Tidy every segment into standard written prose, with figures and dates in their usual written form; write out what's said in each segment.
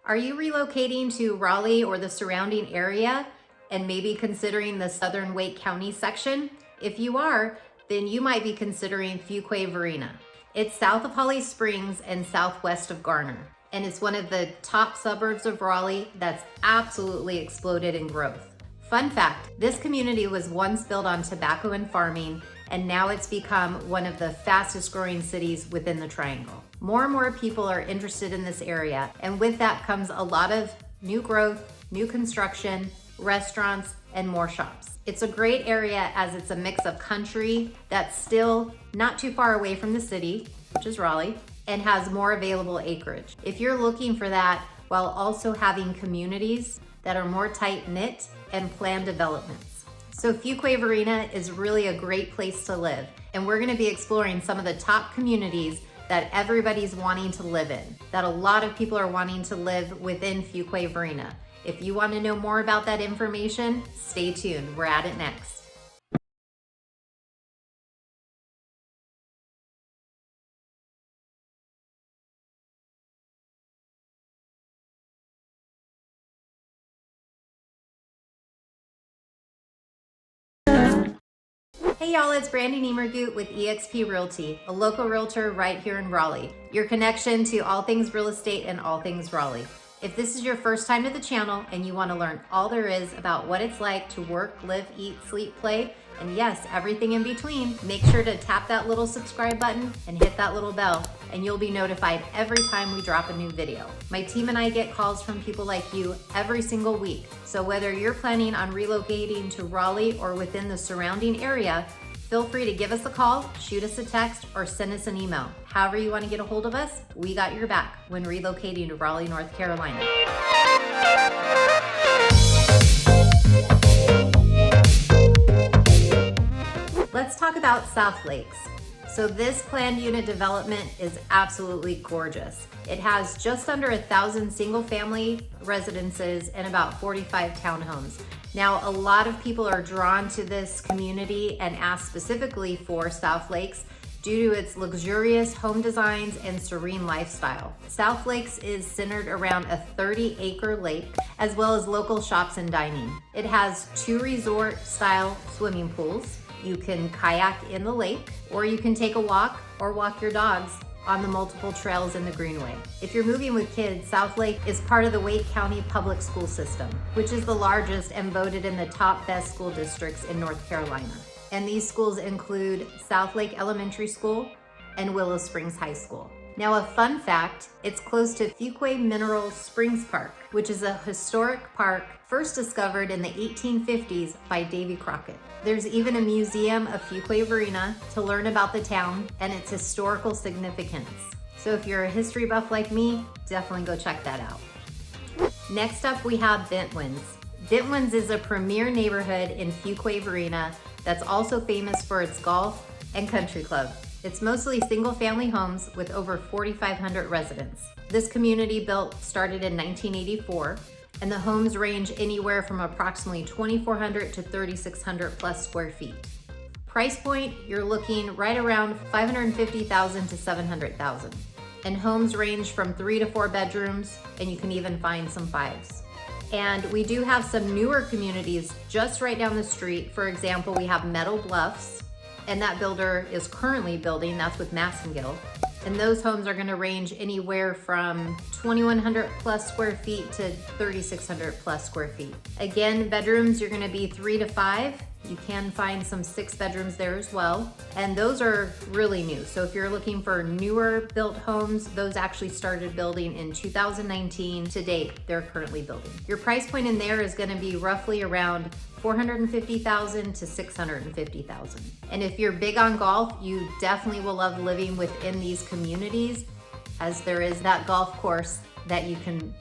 Are you relocating to Raleigh or the surrounding area and maybe considering the Southern Wake County section? If you are, then you might be considering Fuquay-Varina. It's south of Holly Springs and southwest of Garner. And it's one of the top suburbs of Raleigh that's absolutely exploded in growth. Fun fact, this community was once built on tobacco and farming, and now it's become one of the fastest growing cities within the Triangle. More and more people are interested in this area, and with that comes a lot of new growth, new construction, restaurants, and more shops. It's a great area as it's a mix of country that's still not too far away from the city, which is Raleigh, and has more available acreage. If you're looking for that while also having communities that are more tight-knit and planned developments. So Fuquay-Varina is really a great place to live, and we're gonna be exploring some of the top communities that everybody's wanting to live in, that a lot of people are wanting to live within Fuquay-Varina. If you want to know more about that information, stay tuned. We're at it next. Hey y'all, it's Brandy Niemergut with eXp Realty, a local realtor right here in Raleigh. Your connection to all things real estate and all things Raleigh. If this is your first time to the channel and you want to learn all there is about what it's like to work, live, eat, sleep, play, and yes, everything in between, make sure to tap that little subscribe button and hit that little bell, and you'll be notified every time we drop a new video. My team and I get calls from people like you every single week. So whether you're planning on relocating to Raleigh or within the surrounding area, feel free to give us a call, shoot us a text, or send us an email. However you want to get a hold of us, we got your back when relocating to Raleigh, North Carolina. Let's talk about South Lakes. So this planned unit development is absolutely gorgeous. It has just under 1,000 single family residences and about 45 townhomes. Now, a lot of people are drawn to this community and ask specifically for South Lakes due to its luxurious home designs and serene lifestyle. South Lakes is centered around a 30-acre lake, as well as local shops and dining. It has 2 resort-style swimming pools. You can kayak in the lake, or you can take a walk or walk your dogs on the multiple trails in the Greenway. If you're moving with kids, South Lake is part of the Wake County public school system, which is the largest and voted in the top best school districts in North Carolina. And these schools include South Lake Elementary School and Willow Springs High School. Now, a fun fact, it's close to Fuquay Mineral Springs Park, which is a historic park first discovered in the 1850s by Davy Crockett. There's even a museum of Fuquay-Varina to learn about the town and its historical significance. So if you're a history buff like me, definitely go check that out. Next up, we have Bentwins. Bentwins is a premier neighborhood in Fuquay-Varina that's also famous for its golf and country club. It's mostly single-family homes with over 4,500 residents. This community started in 1984, and the homes range anywhere from approximately 2,400 to 3,600 plus square feet. Price point, you're looking right around $550,000 to $700,000. And homes range from 3 to 4 bedrooms, and you can even find some 5s. And we do have some newer communities just right down the street. For example, we have Meadow Bluffs, and that builder is currently building, that's with Massengill. And those homes are gonna range anywhere from 2,100 plus square feet to 3,600 plus square feet. Again, bedrooms, you're gonna be 3 to 5. You can find some 6 bedrooms there as well. And those are really new. So if you're looking for newer built homes, those actually started building in 2019. To date, they're currently building. Your price point in there is gonna be roughly around $450,000 to $650,000. And if you're big on golf, you definitely will love living within these communities, as there is that golf course that you can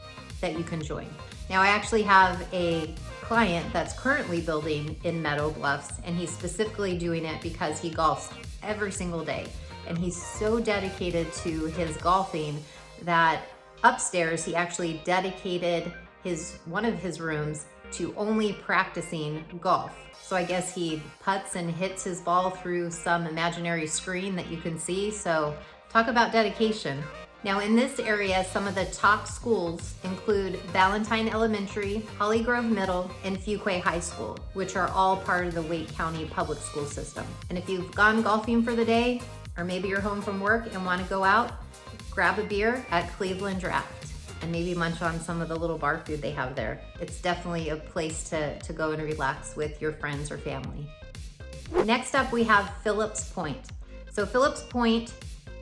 join. Now, I actually have a client that's currently building in Meadow Bluffs, and he's specifically doing it because he golfs every single day. And he's so dedicated to his golfing that upstairs he actually dedicated one of his rooms to only practicing golf. So I guess he putts and hits his ball through some imaginary screen that you can see. So talk about dedication. Now in this area, some of the top schools include Valentine Elementary, Holly Grove Middle, and Fuquay High School, which are all part of the Wake County public school system. And if you've gone golfing for the day, or maybe you're home from work and want to go out, grab a beer at Cleveland Draft and maybe munch on some of the little bar food they have there. It's definitely a place to go and relax with your friends or family. Next up, we have Phillips Point. So Phillips Point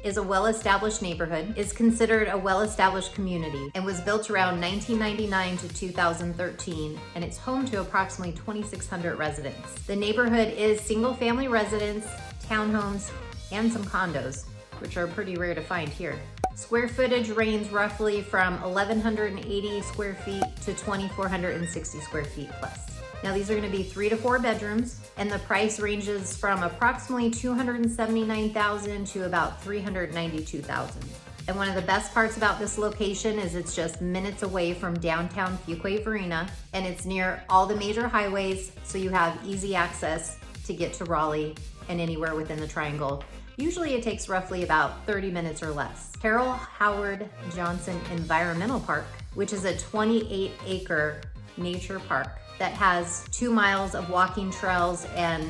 is a well-established neighborhood, is considered a well-established community, and was built around 1999 to 2013, and it's home to approximately 2,600 residents. The neighborhood is single-family residence, townhomes, and some condos, which are pretty rare to find here. Square footage ranges roughly from 1,180 square feet to 2,460 square feet plus. Now these are going to be 3 to 4 bedrooms, and the price ranges from approximately $279,000 to about $392,000. And one of the best parts about this location is it's just minutes away from downtown Fuquay-Varina, and it's near all the major highways, so you have easy access to get to Raleigh and anywhere within the triangle. Usually it takes roughly about 30 minutes or less. Carol Howard Johnson Environmental Park, which is a 28-acre nature park that has 2 miles of walking trails, and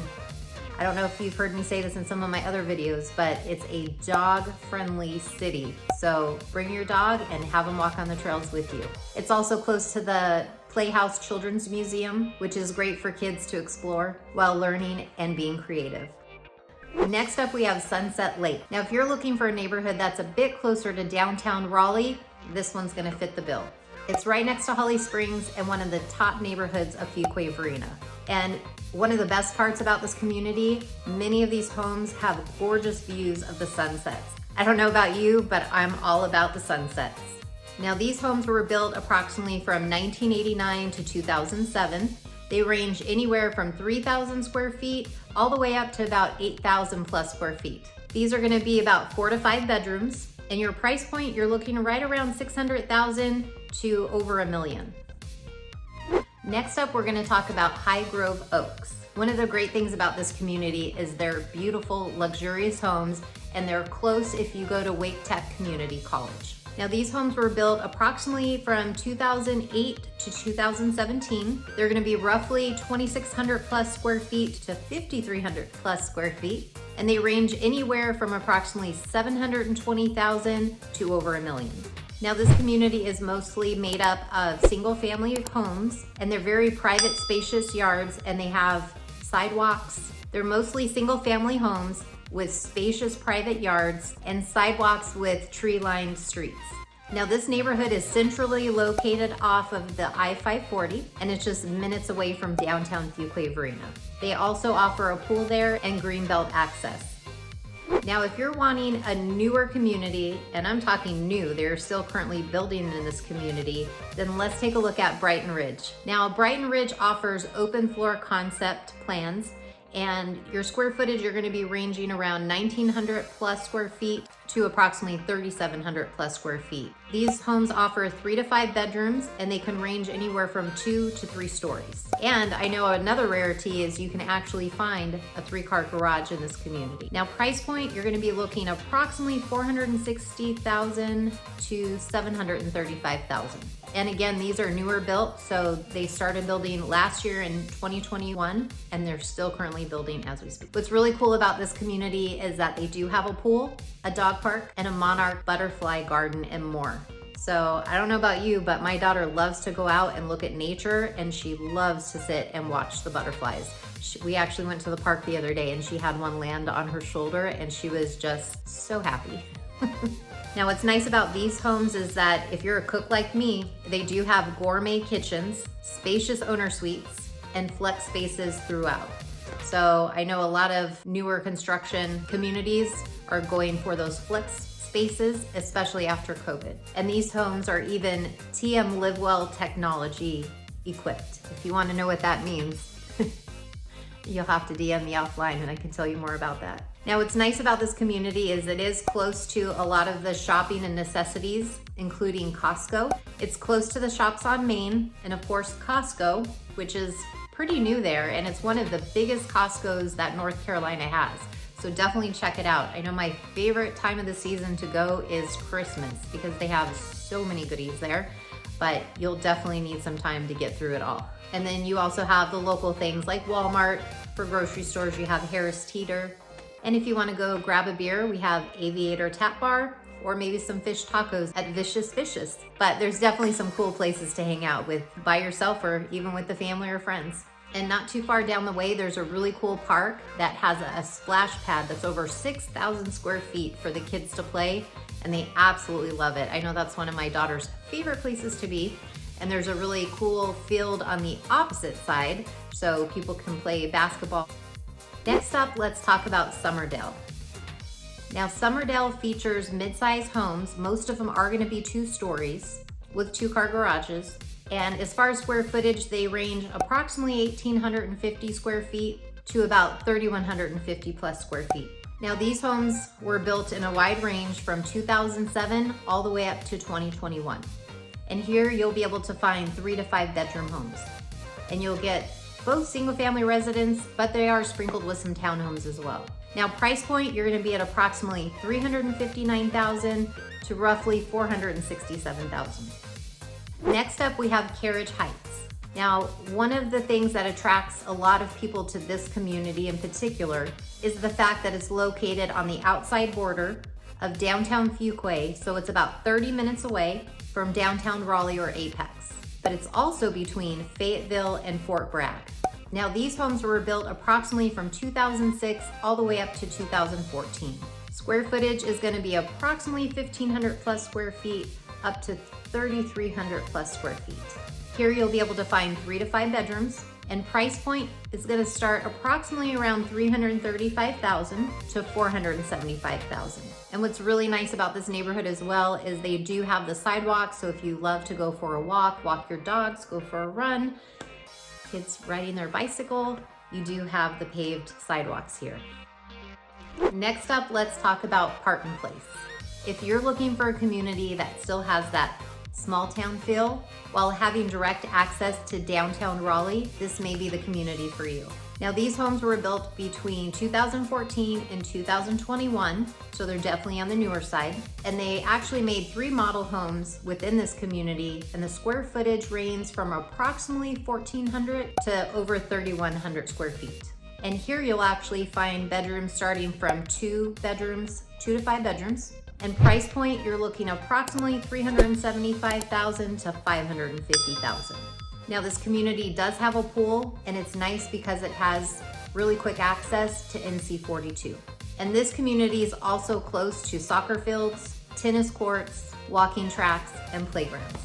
I don't know if you've heard me say this in some of my other videos, but it's a dog-friendly city. So bring your dog and have them walk on the trails with you. It's also close to the Playhouse Children's Museum, which is great for kids to explore while learning and being creative. Next up, we have Sunset Lake. Now, if you're looking for a neighborhood that's a bit closer to downtown Raleigh, this one's gonna fit the bill. It's right next to Holly Springs and one of the top neighborhoods of Fuquay-Varina. And one of the best parts about this community, many of these homes have gorgeous views of the sunsets. I don't know about you, but I'm all about the sunsets. Now, these homes were built approximately from 1989 to 2007. They range anywhere from 3,000 square feet all the way up to about 8,000 plus square feet. These are gonna be about 4 to 5 bedrooms, and your price point, you're looking right around $600,000 to over $1 million. Next up, we're gonna talk about High Grove Oaks. One of the great things about this community is they're beautiful, luxurious homes, and they're close if you go to Wake Tech Community College. Now, these homes were built approximately from 2008 to 2017. They're gonna be roughly 2,600 plus square feet to 5,300 plus square feet, and they range anywhere from approximately $720,000 to over $1 million. Now, this community is mostly made up of single-family homes, and they're very private, spacious yards, and they have sidewalks. They're mostly single-family homes with spacious private yards and sidewalks with tree-lined streets. Now, this neighborhood is centrally located off of the I-540, and it's just minutes away from downtown Fuquay-Varina. They also offer a pool there and greenbelt access. Now, if you're wanting a newer community, and I'm talking new, they're still currently building in this community, then let's take a look at Brighton Ridge. Now, Brighton Ridge offers open floor concept plans, and your square footage, you're gonna be ranging around 1,900 plus square feet to approximately 3,700 plus square feet. These homes offer 3 to 5 bedrooms, and they can range anywhere from 2 to 3 stories. And I know another rarity is you can actually find a 3-car garage in this community. Now, price point, you're gonna be looking approximately $460,000 to $735,000. And again, these are newer built, so they started building last year in 2021, and they're still currently building as we speak. What's really cool about this community is that they do have a pool, a dog park, and a monarch butterfly garden, and more. So I don't know about you, but my daughter loves to go out and look at nature, and she loves to sit and watch the butterflies. We actually went to the park the other day, and she had one land on her shoulder, and she was just so happy. Now, what's nice about these homes is that if you're a cook like me, they do have gourmet kitchens, spacious owner suites, and flex spaces throughout. So I know a lot of newer construction communities are going for those flex spaces, especially after COVID. And these homes are even TM LiveWell technology equipped. If you want to know what that means, you'll have to DM me offline and I can tell you more about that. Now, what's nice about this community is it is close to a lot of the shopping and necessities, including Costco. It's close to the shops on Main, and of course Costco, which is pretty new there, and it's one of the biggest Costcos that North Carolina has. So definitely check it out. I know my favorite time of the season to go is Christmas because they have so many goodies there, but you'll definitely need some time to get through it all. And then you also have the local things like Walmart. For grocery stores, you have Harris Teeter. And if you want to go grab a beer, we have Aviator Tap Bar, or maybe some fish tacos at Vicious Fishes. But there's definitely some cool places to hang out with by yourself or even with the family or friends. And not too far down the way, there's a really cool park that has a splash pad that's over 6,000 square feet for the kids to play, and they absolutely love it. I know that's one of my daughter's favorite places to be. And there's a really cool field on the opposite side, so people can play basketball. Next up, let's talk about Summerdale. Now, Summerdale features mid-size homes. Most of them are gonna be 2 stories with 2-car garages. And as far as square footage, they range approximately 1,850 square feet to about 3,150 plus square feet. Now, these homes were built in a wide range from 2007 all the way up to 2021. And here you'll be able to find 3 to 5 bedroom homes. And you'll get both single family residents, but they are sprinkled with some townhomes as well. Now, price point, you're gonna be at approximately $359,000 to roughly $467,000. Next up, we have Carriage Heights. Now, one of the things that attracts a lot of people to this community in particular is the fact that it's located on the outside border of downtown Fuquay, so it's about 30 minutes away from downtown Raleigh or Apex. But it's also between Fayetteville and Fort Bragg. Now, these homes were built approximately from 2006 all the way up to 2014. Square footage is gonna be approximately 1,500 plus square feet up to 3,300 plus square feet. Here you'll be able to find 3 to 5 bedrooms, and price point is gonna start approximately around $335,000 to $475,000. And what's really nice about this neighborhood as well is they do have the sidewalks, so if you love to go for a walk your dogs, go for a run, kids riding their bicycle, you do have the paved sidewalks here. Next up, let's talk about Park and Place. If you're looking for a community that still has that small town feel while having direct access to downtown Raleigh, this may be the community for you. Now, these homes were built between 2014 and 2021, so they're definitely on the newer side. And they actually made 3 model homes within this community, and the square footage ranges from approximately 1,400 to over 3,100 square feet. And here you'll actually find bedrooms starting from 2 to 5 bedrooms. And price point, you're looking approximately $375,000 to $550,000. Now, this community does have a pool, and it's nice because it has really quick access to NC 42. And this community is also close to soccer fields, tennis courts, walking tracks, and playgrounds.